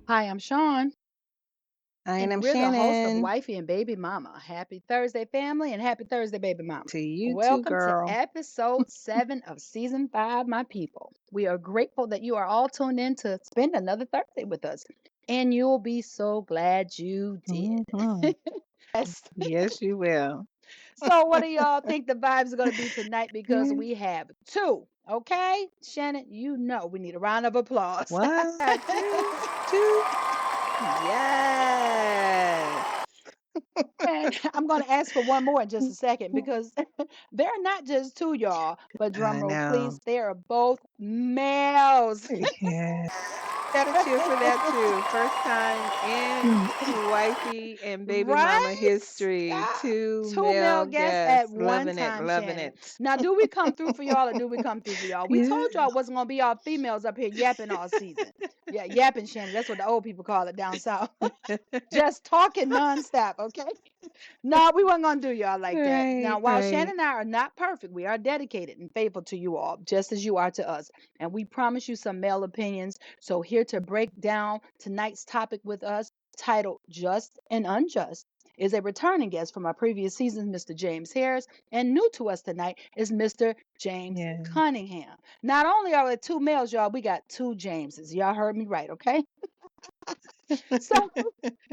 Hi, I'm Sean, I and am we're the host of Shannon. Wifey and Baby Mama. Happy Thursday, family, and happy Thursday, baby mama. To you too, Welcome to girl. episode 7 of season 5, my people. We are grateful that you are all tuned in to spend another Thursday with us, and you'll be so glad you did. Hmm. Yes. Yes, you will. So, what do y'all think the vibes are going to be tonight? Because Yeah. we have two. Okay, Shannon, you know we need a round of applause. What? Two? Yes. And I'm going to ask for one more in just a second because they're not just two, y'all, but drum I roll, please. know. They are both males. Yeah. Gotta cheer for that too. First time in wifey and baby mama Right? history. Ah, Two two male male guests at guests. one Loving it. time, Loving Shannon. it. Now, do we come through for y'all or do we come through for y'all? We Yeah. told y'all it wasn't going to be all females up here yapping all season. Yeah, yapping, Shannon. That's what the old people call it down south. Just talking nonstop, okay? No, we weren't gonna do y'all like that. Now, Right, while Shannon right. and I are not perfect, we are dedicated and faithful to you all, just as you are to us. And we promise you some male opinions. So here to break down tonight's topic with us, titled Just and Unjust, is a returning guest from our previous seasons, Mr. James Harris, and new to us tonight is Mr. James Yeah. Cunningham. Not only are there two males, y'all, we got two Jameses. Y'all heard me right, okay? So,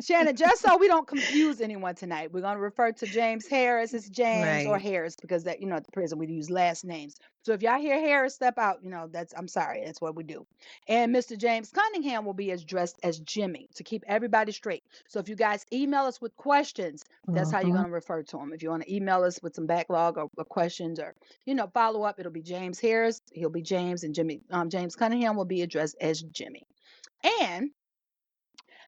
Shannon, just so we don't confuse anyone tonight, we're going to refer to James Harris as James or Right. Harris because that, at the prison we use last names. So if y'all hear Harris step out, that's, I'm sorry, that's what we do. And Mr. James Cunningham will be addressed as Jimmy to keep everybody straight. So if you guys email us with questions, that's how you're Hmm. going to refer to him. If you want to email us with some backlog or questions or, follow up, it'll be James Harris. He'll be James, and James Cunningham will be addressed as Jimmy. And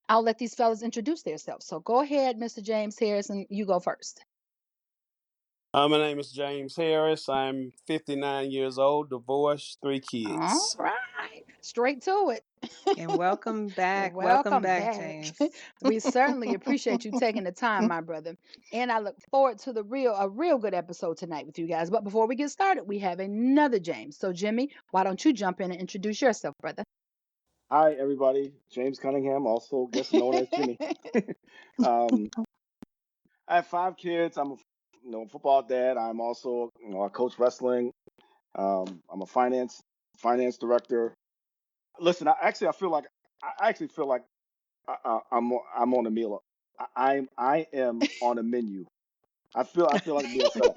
I'll let these fellas introduce themselves. So go ahead, Mr. James Harrison. You go first. My name is James Harris. I'm 59 years old, divorced, three All kids. right. Straight to it. And welcome back. Welcome Welcome back, back. James. We certainly appreciate you taking the time, my brother. And I look forward to a real good episode tonight with you guys. But before we get started, we have another James. So Jimmy, why don't you jump in and introduce yourself, brother? Hi, everybody. James Cunningham, also gets known as Jimmy. um, I have 5 kids. I'm a football dad. I'm also I coach wrestling. I'm a finance director. Listen, I feel like I actually feel like I'm on a meal. I am on a menu. I feel like being fed,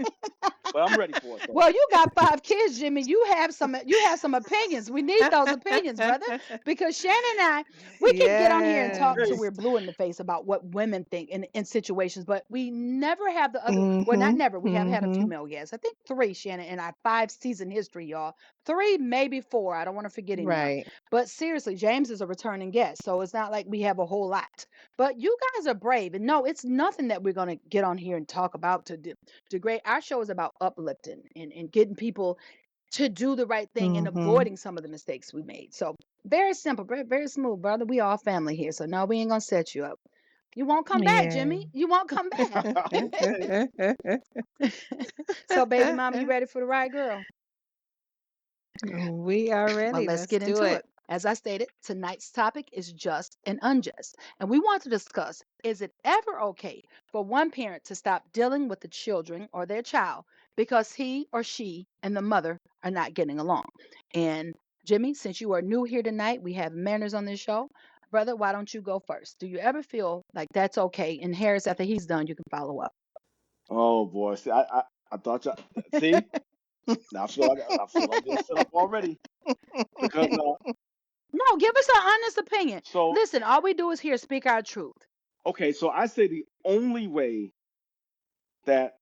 but I'm ready for it though. Well, you got 5 kids, Jimmy. You have some opinions. We need those opinions, brother. Because Shannon and I, we can get on here and talk till Hey, we're Yes. blue in the face about what women think in situations, but we never have the other, well, not Mhm. never. We have had a few Mhm. male guests. I think three, Shannon, in our 5 season history, y'all. Three, maybe four. I don't want to forget anyone. Right. But seriously, James is a returning guest. So it's not like we have a whole lot. But you guys are brave. And no, it's nothing that we're going to get on here and talk about to great. Our show is about uplifting and getting people to do the right thing and Mhm. avoiding some of the mistakes we made. So very simple, very, very smooth, brother. We all family here. So no, we ain't gonna set you up. You won't come back, Yeah. Jimmy. You won't come back. okay. So baby mama, you ready for the ride, girl? We are Well, ready. let's Let's get do into it. it. As I stated, tonight's topic is just and unjust. And we want to discuss, is it ever okay for one parent to stop dealing with the children or their child because he or she and the mother are not getting along? And Jimmy, since you are new here tonight, we have manners on this show. Brother, why don't you go first? Do you ever feel like that's okay? And Harris, after he's done, you can follow up. Oh boy, see, I thought you see. Now I feel like being set up already because No, give us an honest opinion. so Listen, all we do is here speak our truth. okay, so I say the only way that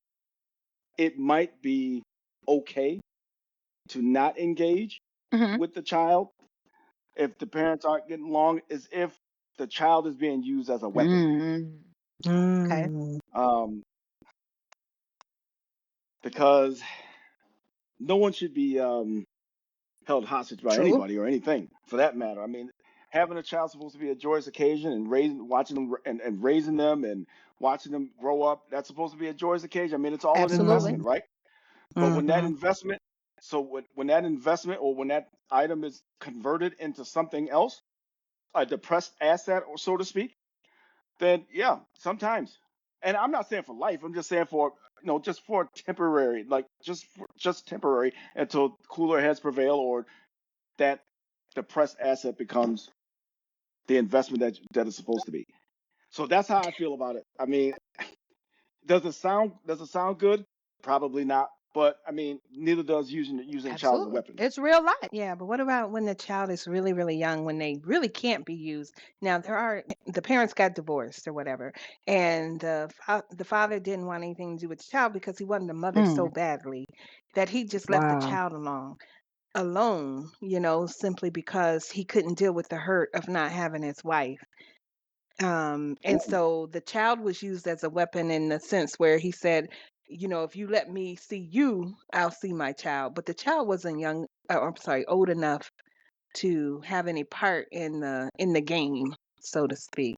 it might be okay to not engage Hmm. with the child if the parents aren't getting along is if the child is being used as a weapon. Mm. Okay. Mm. Um, because no one should be held hostage by True. anybody or anything for that matter. I mean, having a child supposed to be a joyous occasion and watching them and raising them and watching them grow up. That's supposed to be a joyous occasion. I mean, it's all an Absolutely. investment, Mhm. right? But when that Mhm. investment, so when that investment or when that item is converted into something else, a depressed asset, or so to speak, then yeah, sometimes. And I'm not saying for life. I'm just saying for just for temporary, like just temporary until cooler heads prevail, or that depressed asset becomes the investment that it's supposed to be. So that's how I feel about it. I mean, does it sound good? Probably not. But I mean, neither does using a child as a Absolutely. weapon. It's real life. Yeah, but what about when the child is really, really young, when they really can't be used? Now, the parents got divorced or whatever, and the father didn't want anything to do with the child because he wanted the mother so Mm, badly that he just left the wow. child alone, simply because he couldn't deal with the hurt of not having his wife. And Ooh, so the child was used as a weapon in the sense where he said, if you let me see you, I'll see my child. But the child wasn't I'm sorry, old enough to have any part in the game, so to speak.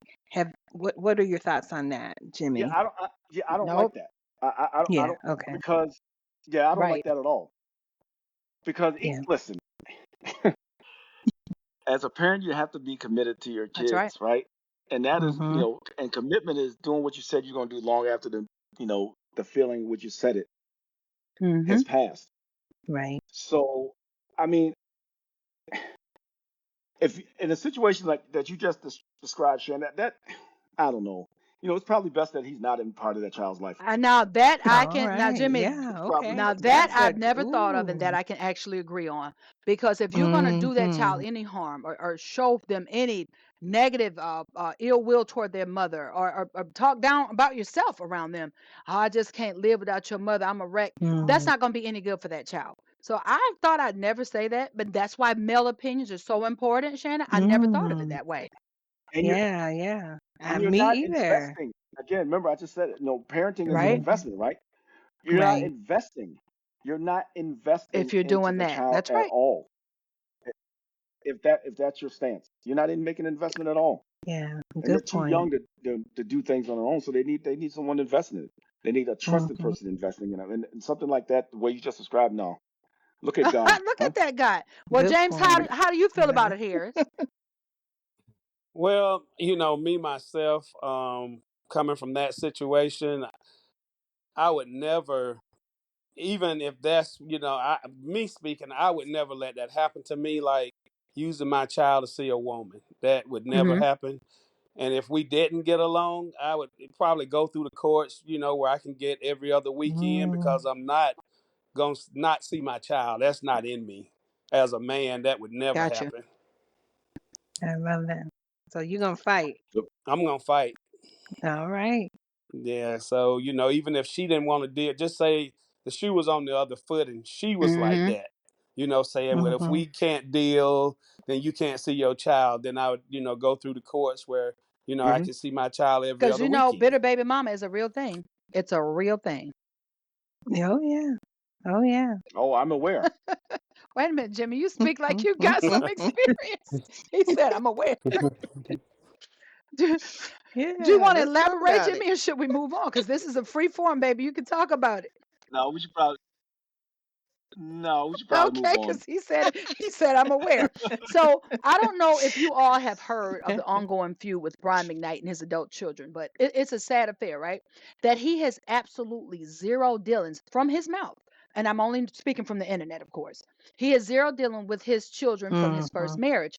What are your thoughts on that, yeah, Jimmy? I don't like Nope. that. I Yeah, don't okay. because yeah, I don't like Right. that at all. Because Yeah. listen, as a parent, you have to be committed to your That's right. kids, right? And that is, Mhm. and commitment is doing what you said you're going to do long after the feeling which you said it has Hmm. passed. Right. So, I mean, if in a situation like that you just described, Shannon, that I don't know. It's probably best that he's not in part of that child's life. Now that I All can, now right. Jimmy, Yeah, It's probably okay. now best that that he's That's not. a I've never thought of and that ooh. I can actually agree on. Because if you're going to do that child Mhm. any harm or show them any negative ill will toward their mother or talk down about yourself around them, "Oh, I just can't live without your mother. I'm a wreck." That's Mm. not going to be any good for that child. So I thought I'd never say that, but that's why male opinions are so important, Shannon. I never thought of it Mm. that way. And you're Yeah, yeah. and you're Me not either. investing. Again, remember I just said it. No, parenting is an Right? Mhm. investment, right? You're not Right. investing. You're not investing If you're into doing the that. child That's at right. all. If that's your stance, you're not even making an investment at all. Yeah, And they're good too point. young to do things on their own, so they need someone investing in it. They need a trusted Mhm. person investing in them, and something like that, the way you just described. No, look at God, Look huh? at that guy. Well, Good James, how point. do, how do you feel about Yeah. it, Harris? Well, me myself, coming from that situation, I would never, even if that's, me speaking, I would never let that happen to me. Like using my child to see a woman, that would never Hmm. happen. And if we didn't get along, I would probably go through the courts, where I can get every other weekend Mm. because I'm not going to not see my child. That's not in me. As a man, that would never Gotcha. happen. I love that. So you're gonna fight. I'm going to fight. All right. Yeah. So, even if she didn't want to deal, just say the shoe was on the other foot and she was like Hmm. that, saying, well, if Mhm. we can't deal, then you can't see your child. Then I would, go through the courts where, I Hmm. can see my child every Because other bitter weekend. baby mama is a real thing. It's a real thing. Oh yeah. Oh yeah. Oh, I'm aware. Wait a minute, Jimmy. You speak like you got some experience. He said, "I'm aware." Do, do you Yeah, want to let's talk elaborate, about it. Jimmy, or should we move on? Because this is a free form, baby. You can talk about it. No, we should probably no, we should probably move Okay, on. because he said I'm aware. So I don't know if you all have heard of the ongoing feud with Brian McKnight and his adult children, but it's a sad affair, right? That he has absolutely zero dealings from his mouth. And I'm only speaking from the internet, of course. He has zero dealing with his children from his first Mhm. marriage.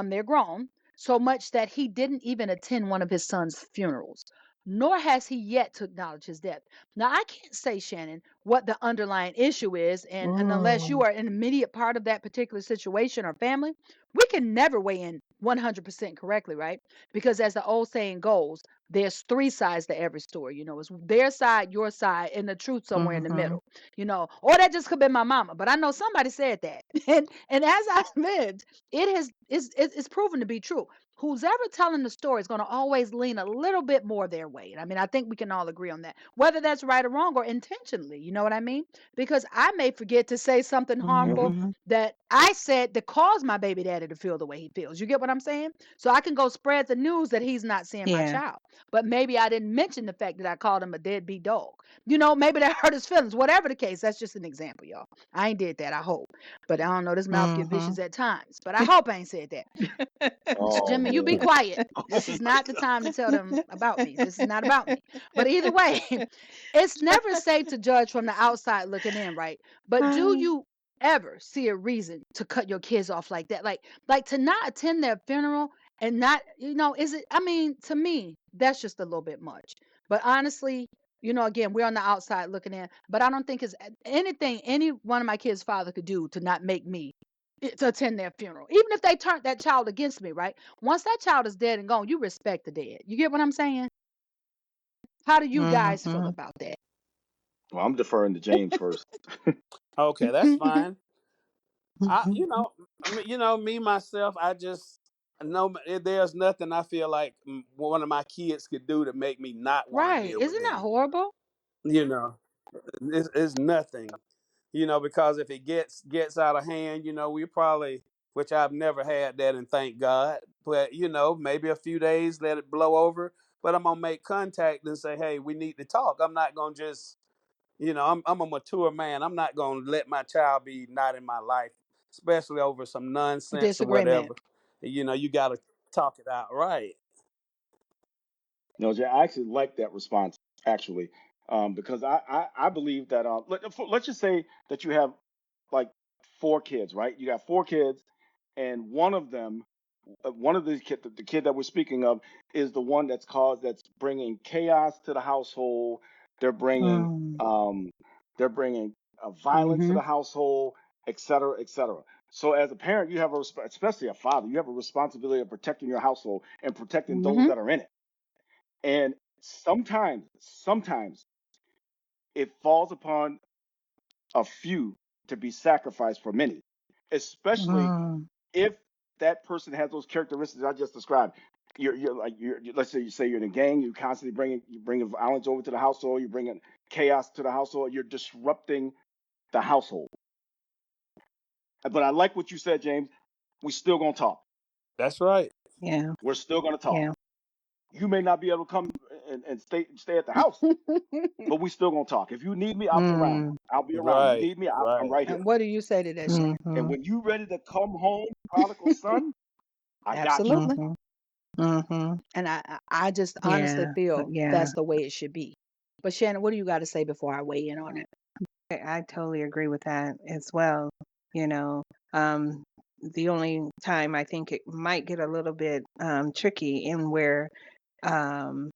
They're grown, so much that he didn't even attend one of his son's funerals, nor has he yet to acknowledge his death. Now, I can't say, Shannon, what the underlying issue is, and unless you Mm. are an immediate part of that particular situation or family, we can never weigh in 100% correctly, right? Because as the old saying goes, there's three sides to every story. It's their side, your side, and the truth somewhere in the Mhm. middle. Or that just could be my mama, but I know somebody said that. And as I've lived, it's proven to be true. Who's ever telling the story is going to always lean a little bit more their way. I mean, I think we can all agree on that, whether that's right or wrong or intentionally. You know what I mean? Because I may forget to say something Hmm. harmful Mhm. that I said that caused my baby daddy to feel the way he feels. You get what I'm saying? So I can go spread the news that he's not seeing my Yeah. child. But maybe I didn't mention the fact that I called him a deadbeat dog. Maybe that hurt his feelings. Whatever the case, that's just an example, y'all. I ain't did that, I hope. But I don't know, this mouth get Mhm. vicious at times. But I hope I ain't said that. Oh mean, you be quiet. This is not the time to tell them about me. This is not about me. But either way, it's never safe to judge from the outside looking in, right? But do you ever see a reason to cut your kids off like that? Like to not attend their funeral and not, is it, I mean, to me, that's just a little bit much. But honestly, again, we're on the outside looking in, but I don't think it's anything any one of my kids' father could do to not make me to attend their funeral. Even if they turned that child against me, right? Once that child is dead and gone, you respect the dead. You get what I'm saying? How do you guys feel Mhm. about that? Well, I'm deferring to James first. Okay, that's fine. I, Mhm. me myself, I just no. There's nothing I feel like one of my kids could do to make me not want to Right. deal with Isn't that them. horrible? You know, it's nothing. Because if it gets out of hand, we probably, which I've never had that, and thank God. But maybe a few days, let it blow over. But I'm gonna make contact and say, hey, we need to talk. I'm not gonna just, I'm a mature man. I'm not gonna let my child be not in my life, especially over some nonsense or Disagreement. whatever. You gotta talk it out, right? Jay, I actually like that response actually, because I believe that let's just say that you have like four kids, right? You got four kids, and one of them, one of these kid, the kid that we're speaking of, is the one that's bringing chaos to the household. They're bringing Mm. um, they're bringing violence to Mm-hmm. the household, et cetera, et cetera. So as a parent, you have especially a father, you have a responsibility of protecting your household and protecting those Mm-hmm. that are in it. And sometimes it falls upon a few to be sacrificed for many, especially Mm. if that person has those characteristics I just described. Let's say you're in a gang, you bringing violence over to the household, you're bringing chaos to the household, you're disrupting the household. But I like what you said, James. We still gonna talk. That's right. Yeah. We're still gonna talk. Yeah. You may not be able to come and stay at the house, but we still gonna talk. If you need me, I'll be around. Mm. I'll be around. You Right. need me, I'm Right. right here. And what do you say to that, Shannon? And Mhm. when you ready to come home, prodigal son, I got you. Absolutely. Mhm. Mhm. And I just honestly Yeah. feel Yeah. that's the way it should be. But Shannon, what do you got to say before I weigh in on it? I totally agree with that as well. You know, um, the only time I think it might get a little bit tricky in where um,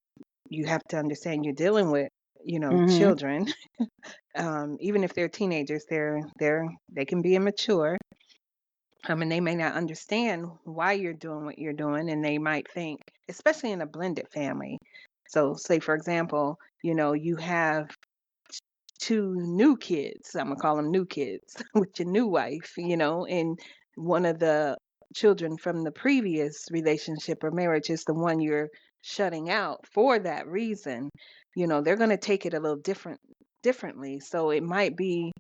you have to understand you're dealing with, Mm-hmm. children. Even if they're teenagers, they can be immature. And they may not understand why you're doing what you're doing, and they might think, especially in a blended family. So, say for example, you have two new kids. I'm gonna call them new kids with your new wife, and one of the children from the previous relationship or marriage is the one you're shutting out for that reason. They're gonna take it a little differently. So it might be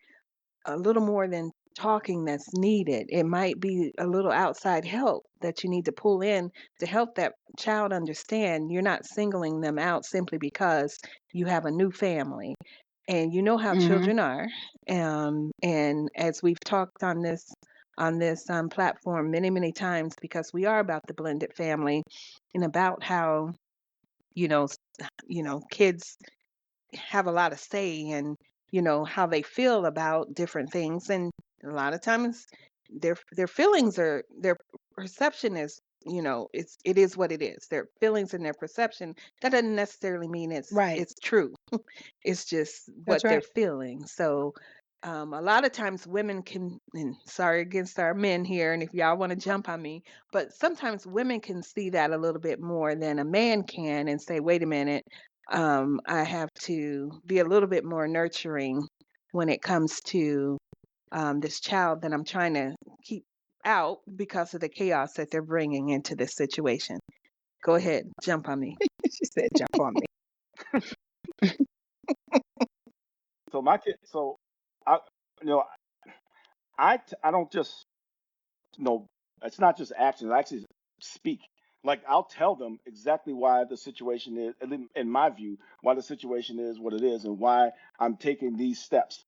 a little more than talking that's needed. It might be a little outside help that you need to pull in to help that child understand you're not singling them out simply because you have a new family. And you know how Mm-hmm. children are. And as we've talked on this platform many, many times, because we are about the blended family and about how you know s- kids have a lot of say in how they feel about different things, and a lot of times their feelings are their perception is it is what it is. Their feelings and their perception, that doesn't necessarily mean it's Right. it's true. It's just That's what they're right. feeling. So a lot of times women can, and sorry against our men here, and if y'all want to jump on me, but sometimes women can see that a little bit more than a man can and say, wait a minute, I have to be a little bit more nurturing when it comes to this child that I'm trying to keep out because of the chaos that they're bringing into this situation. Go ahead, jump on me. She said, "Jump on me." So my kid, so I, you know, I don't just, it's not just actions. I actually speak. Like I'll tell them exactly why the situation is, at least in my view, why the situation is what it is, and why I'm taking these steps.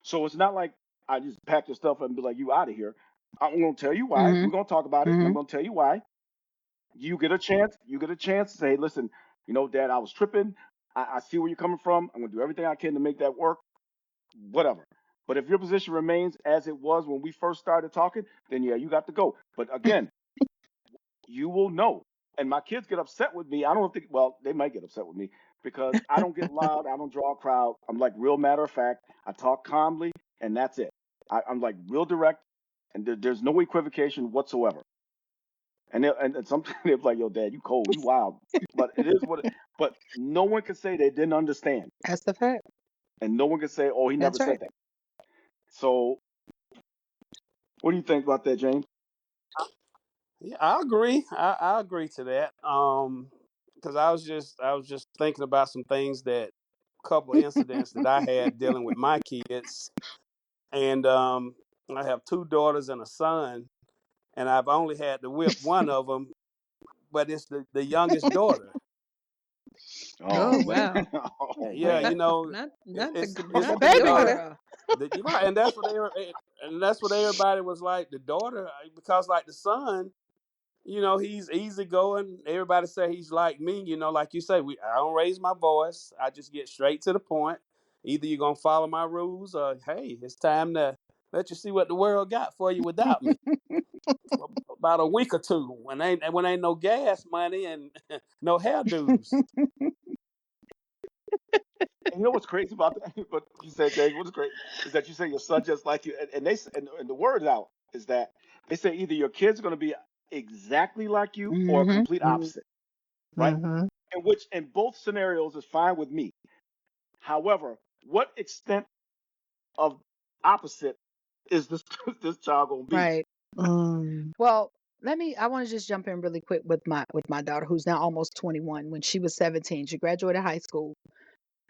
So it's not like I just pack your stuff up and be like, "You out of here." I'm gonna tell you why. Mm-hmm. We're gonna talk about it, and I'm Mm-hmm. gonna tell you why. You get a chance. You get a chance to say, listen, Dad, I was tripping. I see where you're coming from. I'm gonna do everything I can to make that work. Whatever. But if your position remains as it was when we first started talking, then yeah, you got to go. But again, you will know. And my kids get upset with me. I don't think, well, they might get upset with me because I don't get loud. I don't draw a crowd. I'm like real matter of fact. I talk calmly, and that's it. I'm like real direct, and there's no equivocation whatsoever. And sometimes they're like, "Yo, Dad, you cold, you wild," but it is what. But no one can say they didn't understand, That's the fact. and no one can say, "Oh, he never That's right. said that." So, what do you think about that, James? Yeah, I agree. I agree to that. Because I was just thinking about some things that couple incidents that I had dealing with my kids, and I have two daughters and a son, and I've only had to whip one of them, but it's the youngest daughter. Oh Oh man, wow. oh Yeah, man. Not the it's That not the baby daughter. girl. you're right, and that's what everybody was like. The daughter, because like the son, he's easygoing. Everybody say he's like me. Like you say, I don't raise my voice. I just get straight to the point. Either you're gonna follow my rules, or hey, it's time to let you see what the world got for you without me. For about a week or two, when ain't no gas money and no hairdos. And you know what's crazy about that? What you said, James. What's great is that you say your son just like you, and the word out is that they say either your kids are going to be exactly like you or a Mm-hmm. complete opposite, right? Mm-hmm. And which in both scenarios is fine with me. However, what extent of opposite is this this child going to be? Right. Well, I want to just jump in really quick with my daughter who's now almost 21. When she was 17, she graduated high school.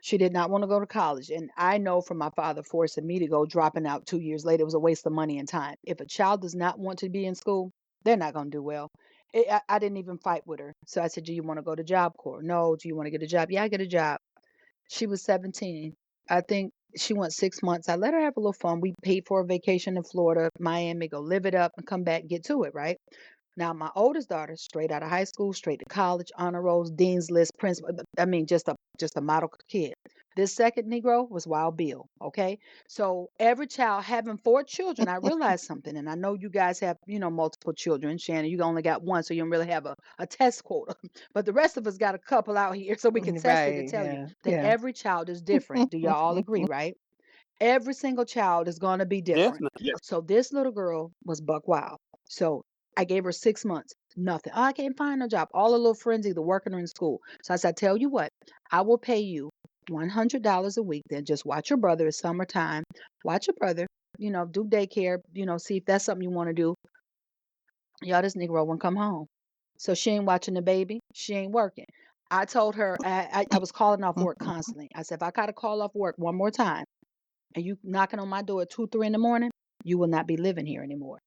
She did not want to go to college. And I know from my father forcing me to go, dropping out 2 years later, it was a waste of money and time. If a child does not want to be in school, they're not going to do well. I didn't even fight with her. So I said, do you want to go to Job Corps? No. Do you want to get a job? Yeah, I get a job. She was 17. I think she went 6 months. I let her have a little fun. We paid for a vacation in Florida, Miami, go live it up and come back, get to it, right? Now, my oldest daughter, straight out of high school, straight to college, honor rolls, dean's list, principal. I mean, just a model kid. This second Negro was Wild Bill. Okay, so every child having four children, I realized something, and I know you guys have multiple children. Shannon, you only got one, so you don't really have a test quota. But the rest of us got a couple out here, so we can test it and Right. tell you Yeah. that Yeah. every child is different. Do y'all all agree, right? Every single child is going to be different. Definitely. Yes. So this little girl was buck wild. So I gave her 6 months, nothing. Oh, I can't find a job. All the little friends either working or in school. So I said, tell you what, I will pay you $100 a week. Then just watch your brother. It's summertime. Watch your brother. Do daycare. See if that's something you want to do. Y'all, this Negro won't come home. So she ain't watching the baby. She ain't working. I told her I was calling off work constantly. I said, if I gotta call off work one more time, and you knocking on my door at 2, 3 in the morning, you will not be living here anymore.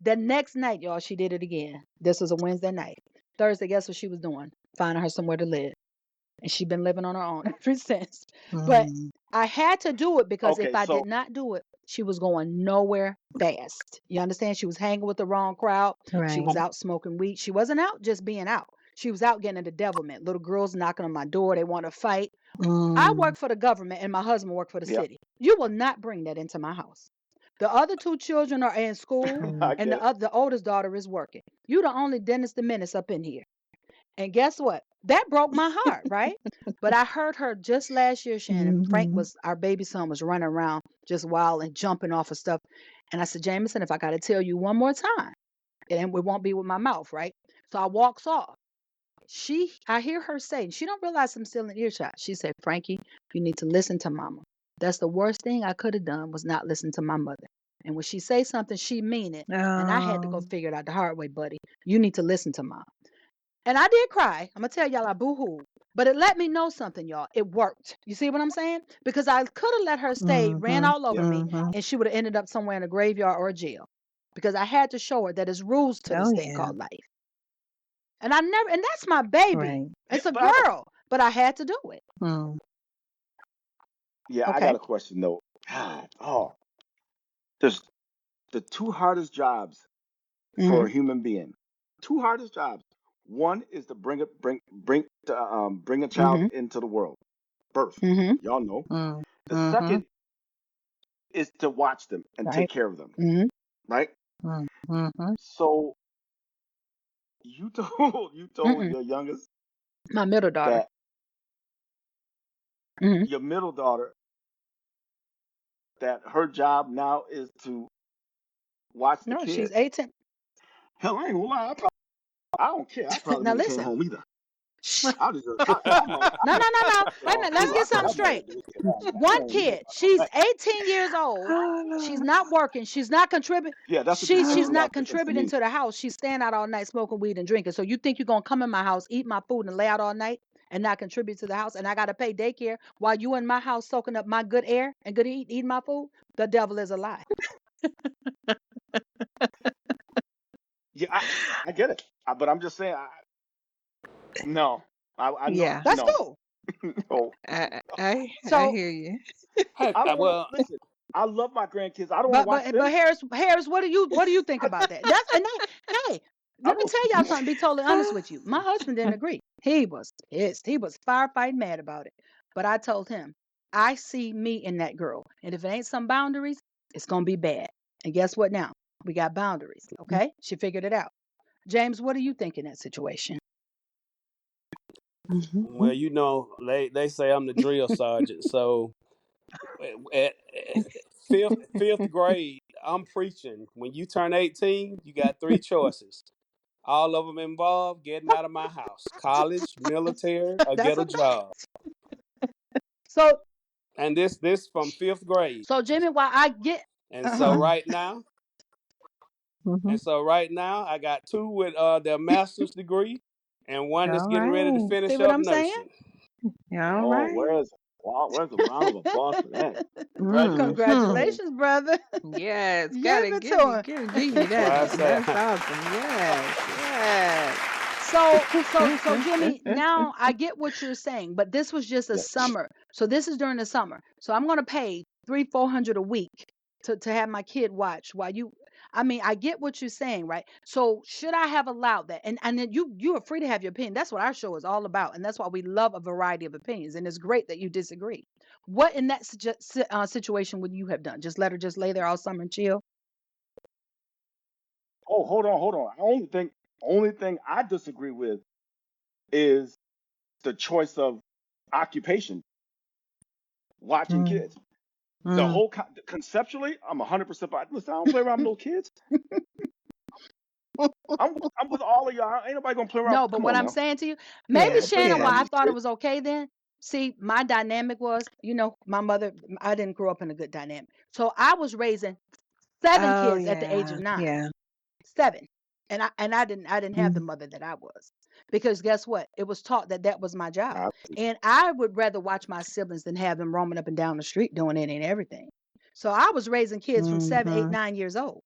The next night, y'all, she did it again. This was a Wednesday night. Thursday, guess what she was doing? Finding her somewhere to live. And she's been living on her own ever since. But Mm. I had to do it because if Okay, I so did not do it, she was going nowhere fast. You understand? She was hanging with the wrong crowd. She Right. was out smoking weed. She wasn't out just being out. She was out getting into devilment. Little girls knocking on my door. They want to fight. I Mm. work for the government and my husband worked for the yeah, city. You will not bring that into my house. The other two children are in school Mm. I and get the it. other, the oldest daughter is working. You the only Dennis the Menace up in here. And guess what? That broke my heart, right? But I heard her just last year, Shannon. Frank Mhm. was our baby son was running around just wild and jumping off of stuff. And I said, Jameson, if I gotta tell you one more time, and it won't be with my mouth, right? So I walks off. I hear her say, she don't realize I'm still in earshot. She said, Frankie, you need to listen to mama. That's the worst thing I could have done was not listen to my mother. And when she say something, she mean it. And I had to go Oh. figure it out the hard way, buddy. You need to listen to mom. And I did cry. I'm gonna tell y'all I boo-hoo. But it let me know something, y'all. It worked. You see what I'm saying? Because I could have let her stay, ran Mhm. all over Yep. me, Mhm. and she would have ended up somewhere in a graveyard or a jail. Because I had to show her that there's rules to Oh this thing yeah. called life. And that's my baby. Right. Yeah, It's a but I have a girl, but I had to do it. Mm. yeah, I got Okay. a question though. God, oh, there's the two hardest jobs for Hmm. a human being. Two hardest jobs. One is to bring a child Mm-hmm. into the world, birth. Mm-hmm. Y'all know. Mm, The mhm, second is to watch them and take Right. care of them, Mm-hmm. right? mm, mhm. So you told Mm-mm. your youngest My middle daughter. that Mm-hmm. your middle daughter that her job now is to watch the No, she's kids. 18. Hell, I ain't gonna lie. I don't care. I probably Now wouldn't have came listen. home either. Shh. I just, I know. No, no, no, no. Wait a Well, minute. Let's true. I get could something have my straight. ass to get home. I One don't even think kid. about She's that. 18 years old. Oh, She's Lord. not working. She's not contributing. Yeah, that's a She's whole not lot different for contributing me. to the house. She's staying out all night smoking weed and drinking. So you think you're gonna come in my house, eat my food, and lay out all night and not contribute to the house, and I gotta pay daycare while you in my house soaking up my good air and eating my food? The devil is a lie. Yeah, I get it. But I'm just saying, no. I know, Yeah, That's no, cool. no. I So, hear you. Hey, I don't want to well, listen. I love my grandkids. I don't want to but watch but but them. Harris, what do you think about that? Hey, I let me don't. tell y'all something. Be totally honest with you. My husband didn't agree. He was pissed. He was firefighting mad about it. But I told him, I see me in that girl, and if it ain't some boundaries, it's gonna be bad. And guess what? Now we got boundaries. Okay, she figured it out. James, what do you think in that situation? Mhm. well, they say I'm the drill sergeant. So at fifth grade, I'm preaching. When you turn 18, you got three choices. All of them involve getting out of my house: college, military, or That's get a a fact. job. So, And this from fifth grade. Jimmy, why I get, And uh so huh. Mm, right now, mhm. I got two with their master's degree, and one that's All getting ready to right. See finish what up I'm saying? nursing. All Oh, right. where's the round of applause for that? Mhm. Congratulations. Congratulations, brother. Yes, Give gotta it to give you him. That's why I that. say That's awesome. Yes, yes. So Jimmy, now I get what you're saying, but this was just a Yeah. summer. So this is during the summer. So I'm gonna pay 300-400 a week to have my kid watch while you. I mean, I get what you're saying, right? So should I have allowed that? And then you are free to have your opinion. That's what our show is all about, and that's why we love a variety of opinions. And it's great that you disagree. What in that situation would you have done? Just let her just lay there all summer and chill? Oh, hold on. Only thing I disagree with is the choice of occupation, watching Mm, kids. The mm. whole conceptually, I'm 100% behind. Listen, I don't play around with no kids. I'm with all of y'all. Ain't nobody gonna play around. No, but Come what on I'm now. saying to you, maybe Yeah, Ain't gonna play Shannon, around why yeah. I with these thought it kids. was okay then. See, my dynamic was, my mother, I didn't grow up in a good dynamic. So I was raising seven Oh, kids at the age yeah, of 9. yeah. 7. And I didn't have the Mm, mother that I was. Because guess what? It was taught that that was my job. I, And I would rather watch my siblings than have them roaming up and down the street doing any and everything. So I was raising kids from 7, 8, mhm. 9 years old.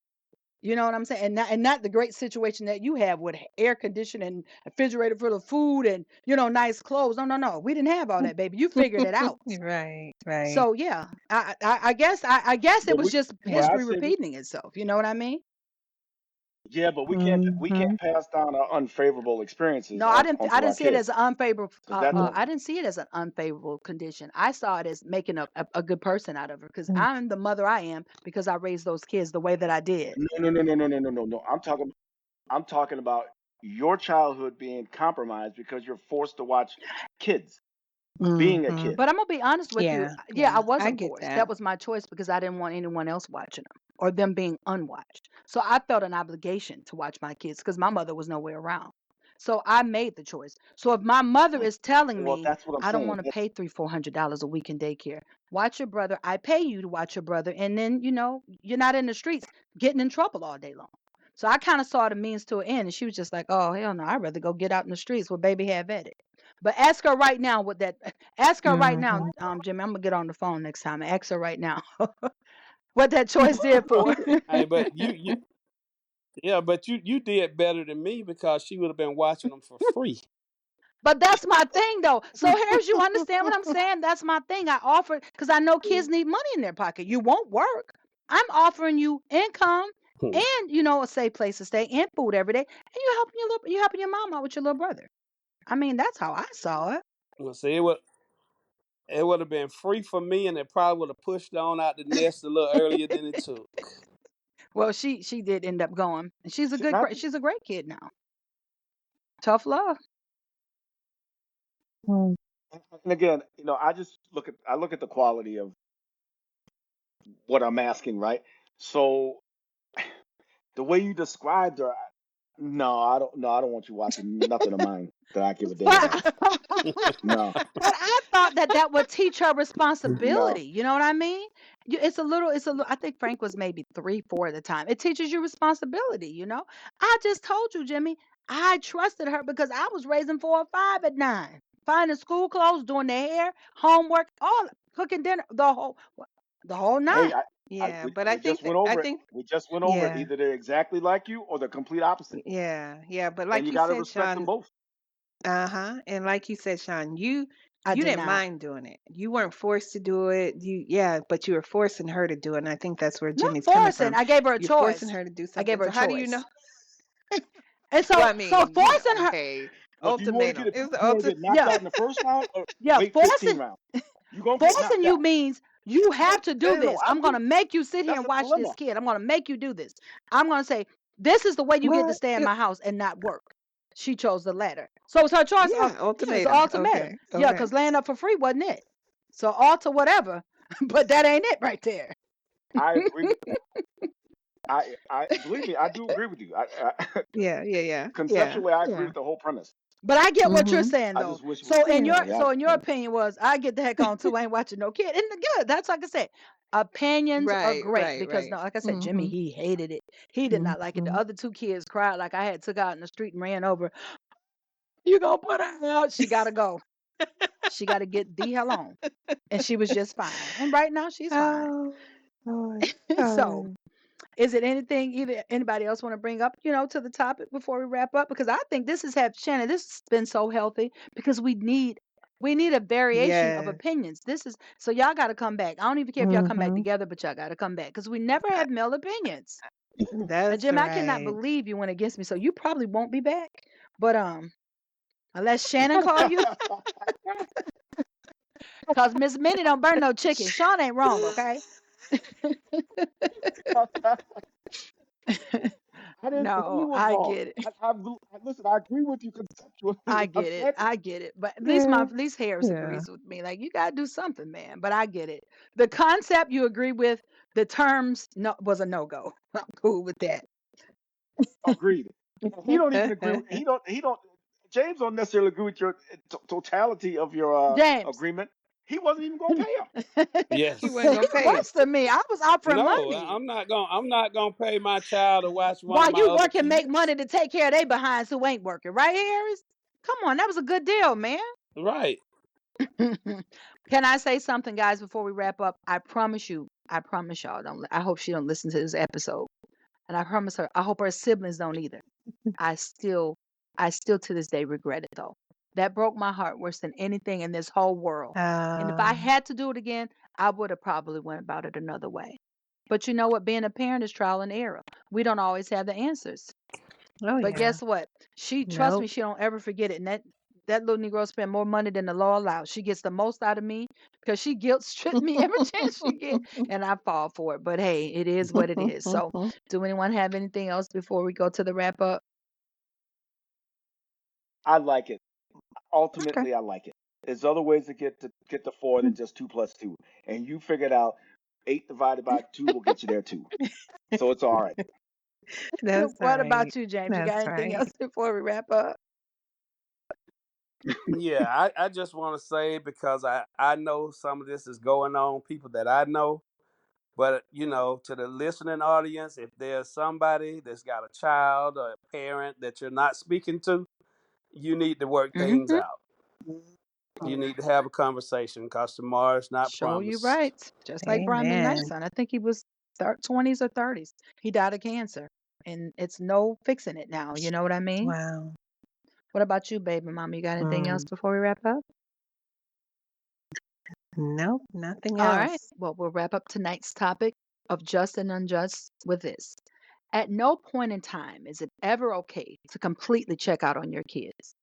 You know what I'm saying? And not the great situation that you have with air conditioning, refrigerator full of food, and nice clothes. No, no, no. We didn't have all that, baby. You figured it out. Right, right. So yeah, I guess it but was just but I history say we, repeating itself. You know what I mean? yeah, but we can't Mhm. pass down our unfavorable experiences No, I didn't. I onto our didn't see it as kids an unfavorable. because that's Mm, I didn't see it as an unfavorable condition. I saw it as making a good person out of her because mm, I'm the mother I am because I raised those kids the way that I did. no. I'm talking about your childhood being compromised because you're forced to watch kids being a mhm. kid. But I'm gonna be honest with you. Yeah, Yeah, I yeah. I wasn't get forced. that. That was my choice because I didn't want anyone else watching them or them being unwatched. So I felt an obligation to watch my kids because my mother was nowhere around. So I made the choice. So if my mother is telling Well, me that's what I'm I don't saying. want to That's pay $300-400 a week in daycare, watch your brother. I pay you to watch your brother, and then you're not in the streets getting in trouble all day long. So I kind of saw the means to an end, and she was just like, "Oh hell no, I'd rather go get out in the streets with baby have at it." But ask her right now what that. Ask her right now, Mhm. Jimmy. I'm gonna get on the phone next time. Ask her right now what that choice did for her. Hey, but yeah, but you did better than me because she would have been watching them for free. But that's my thing, though. So here's you understand what I'm saying? That's my thing. I offered because I know kids need money in their pocket. You won't work. I'm offering you income Hmm. and a safe place to stay and food every day, and you helping your mom out with your little brother. I mean, that's how I saw it. Well, see, it would have been free for me, and it probably would have pushed on out the nest a little earlier than it took. Well, she did end up going, and See, and I think, she's a great kid now. Tough love. Mm. and again, I look at the quality of what I'm asking, right? So the way you described her, no, I don't. No, I don't want you watching nothing of mine that I give a damn about. But No, but I thought that would teach her no. responsibility. You know what I mean? I think Frank was maybe 3, 4 at the time. It teaches you responsibility. I just told you, Jimmy. I trusted her because I was raising 4 or 5 at 9, finding school clothes, doing their hair, homework, all cooking dinner, the whole Hey, 9. Yeah, but we just went I over it. think We just went over it. yeah, Either they're exactly like you or the complete opposite, yeah, but and like you you got to said, respect them Sean, both. uh-huh, and like you said, Sean, I you did didn't not. mind doing it. You weren't forced to do it. Yeah, but you were forcing her to do it, and I think that's where Not Jimmy's coming forcing. from. I gave her a You're forcing choice. her to do I gave something. her a So how do you know? choice. And Well, I so mean, forcing her, hey, Well, do you want to ultimatum. get it? It was the You want to ultimate. get knocked yeah, out in the first round or yeah, wait 15 forcing rounds? You gonna get forcing knocked you out. means you have to do No, this. I I'm agree. gonna make you sit here That's and a watch this dilemma. kid. I'm gonna make you do this. I'm gonna say, this is the way you get to Well, stay in my house and not work. She chose the latter. So it's her choice. yeah, Yeah, it's an ultimatum. ultimatum. Okay, Yeah, okay. because laying up for free wasn't it. So alter whatever. But that ain't it right there. I agree with that. I believe me, I do agree with you. Yeah, Conceptually, I agree yeah. with the whole premise. But I get what you're Mm-hmm. saying I though. just wish it was So in Yeah. your so in reality. your opinion was, I get the heck on too. I ain't watching no kid. And good. That's like I said. Opinions are Right, great right, because right. no, like I said, Jimmy, Mm-hmm. he hated it. He did not like it. The Mm-hmm. other 2 kids cried like I had took out in the street and ran over. You gonna put her out? She gotta go. She gotta get the hell on. And she was just fine. And right now she's fine. Oh, Lord. So Oh, is it anything either anybody else want to bring up, to the topic before we wrap up? Because I think this has had Shannon, this has been so healthy because we need a variation of yes. opinions. This is so y'all got to come back. I don't even care if y'all come back Mm-hmm. together, but y'all got to come back because we never have male opinions. And That's Jim, I cannot right. believe you went against me, so you probably won't be back. But unless Shannon call you, cause Miss Minnie don't burn no chicken. Sean ain't wrong, okay? I didn't say you No, were I wrong. get it. Listen. I agree with you conceptually. I I get it. said I get it. But Yeah, at least Harris yeah. agrees with me. Like you gotta do something, man. But I get it. The concept you agree with, the terms no was a no go. I'm cool with that. agreed. He don't even agree. He don't. He don't. James don't necessarily agree with your totality of your James. agreement. He wasn't even gonna pay him. He Yes. wasn't He gonna pay him. worse than me. I was offering No, money. I'm not gonna pay my child to watch one of While my you other work and make kids. money to take care of they behinds who ain't working, right, Harris? Come on, that was a good deal, man. Right. Can I say something, guys, before we wrap up? I promise you, I promise y'all don't. I hope she don't listen to this episode, and I promise her. I hope her siblings don't either. I still, I still to this day regret it though. That broke my heart worse than anything in this whole world. And if I Um, had to do it again, I would have probably went about it another way. But you know what? Being a parent is trial and error. We don't always have the answers. oh But yeah. guess what? She trusts me. Nope. She don't ever forget it. And that little Negro spend more money than the law allows. She gets the most out of me because she guilt stripped me every chance she get, and I fall for it. But hey, it is what it is. So, do anyone have anything else before we go to the wrap up? I like it. Okay. Ultimately, I like it. There's other ways to get to four than just two plus two, and you figured out 8 divided by 2 will get you there too. So it's all right. That's What right. about you, James? You got That's anything right. else before we wrap up? Yeah, I just want to say because I know some of this is going on, people that I know, but to the listening audience, if there's somebody that's got a child or a parent that you're not speaking to, you need to work things Mm-hmm. out. You need to have a conversation because tomorrow's not Show you promised. right. Just like Brian McKnight's Amen. son. I think he was 20s or 30s. He died of cancer, and it's no fixing it now. You know what I mean? Wow. What about you, baby mama? You got anything else Mm, before we wrap up? nope, nothing All right. else. Well, we'll wrap up tonight's topic of just and unjust with this. At no point in time is it ever okay to completely check out on your kids,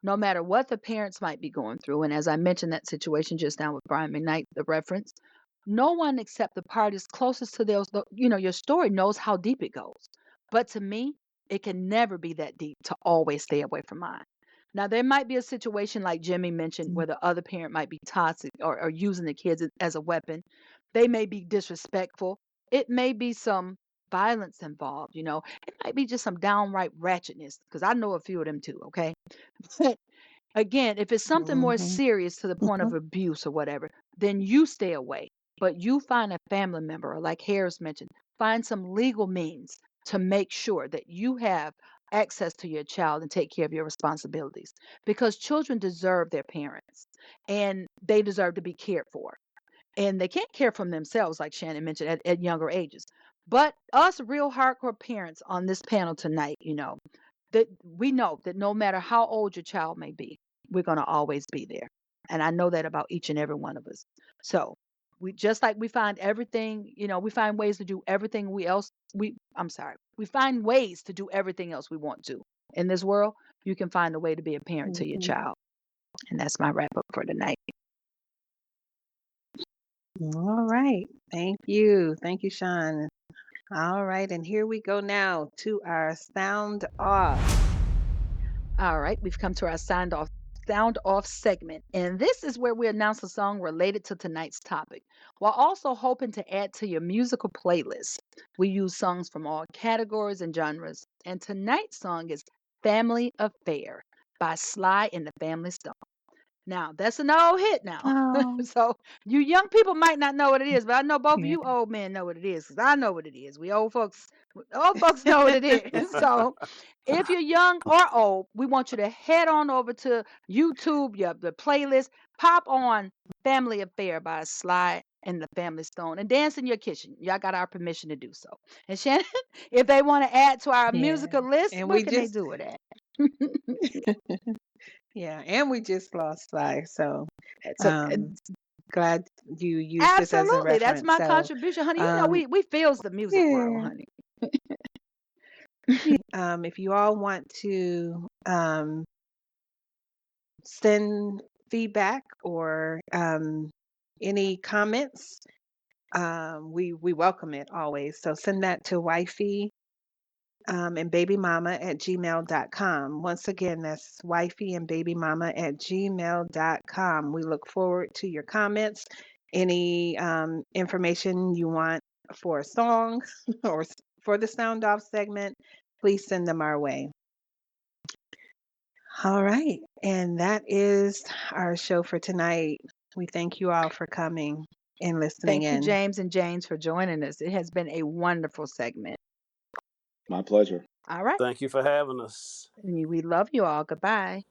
no matter what the parents might be going through. And as I mentioned that situation just now with Brian McKnight, the reference, no one except the parties closest to those, your story knows how deep it goes. But to me, it can never be that deep to always stay away from mine. Now, there might be a situation like Jimmy mentioned where the other parent might be toxic or using the kids as a weapon. They may be disrespectful. It may be some violence involved, It might be just some downright ratchetness because I know a few of them too, okay? But again, if it's something more Mm-hmm. serious to the point of abuse or whatever, then you stay away. But you find a family member, or like Harris mentioned, find some legal means to make sure that you have access to your child and take care of your responsibilities. Because children deserve their parents and they deserve to be cared for. And they can't care for themselves, like Shannon mentioned, at younger ages. But us real hardcore parents on this panel tonight, that we know that no matter how old your child may be, we're going to always be there. And I know that about each and every one of us. So we just like we find everything, we find ways to do everything we find ways to do everything else we want to in this world. You can find a way to be a parent to your Mm-hmm. child. And that's my wrap up for tonight. All right. Thank you. Thank you, Sean. All right. And here we go now to our sound off. All right, we've come to our sound off segment, and this is where we announce a song related to tonight's topic, while also hoping to add to your musical playlist. We use songs from all categories and genres, and tonight's song is "Family Affair" by Sly and the Family Stone. Now, that's an old hit now. Oh, So you young people might not know what it is, but I know both of yeah. you old men know what it is because I know what it is. We old folks know what it is. So if you're young or old, we want you to head on over to YouTube, the playlist, pop on Family Affair by Sly and the Family Stone and dance in your kitchen. Y'all got our permission to do so. And Shannon, if they want to add to our Yeah. musical list, And where we can they just, do it at? yeah, and we just lost Sly. So, So um, glad you used this as a absolutely. That's reference. my So, contribution, honey. um, We feels the music world, yeah. honey. If you all want to send feedback or any comments, we welcome it always. So send that to wifey and babymama at gmail.com. Once again, that's wifey and babymama at gmail.com. We look forward to your comments, any information you want for a song or for the sound off segment, please send them our way. All right. And that is our show for tonight. We thank you all for coming and listening Thank you, in. James and James, for joining us. It has been a wonderful segment. My pleasure. All right. Thank you for having us. We love you all. Goodbye.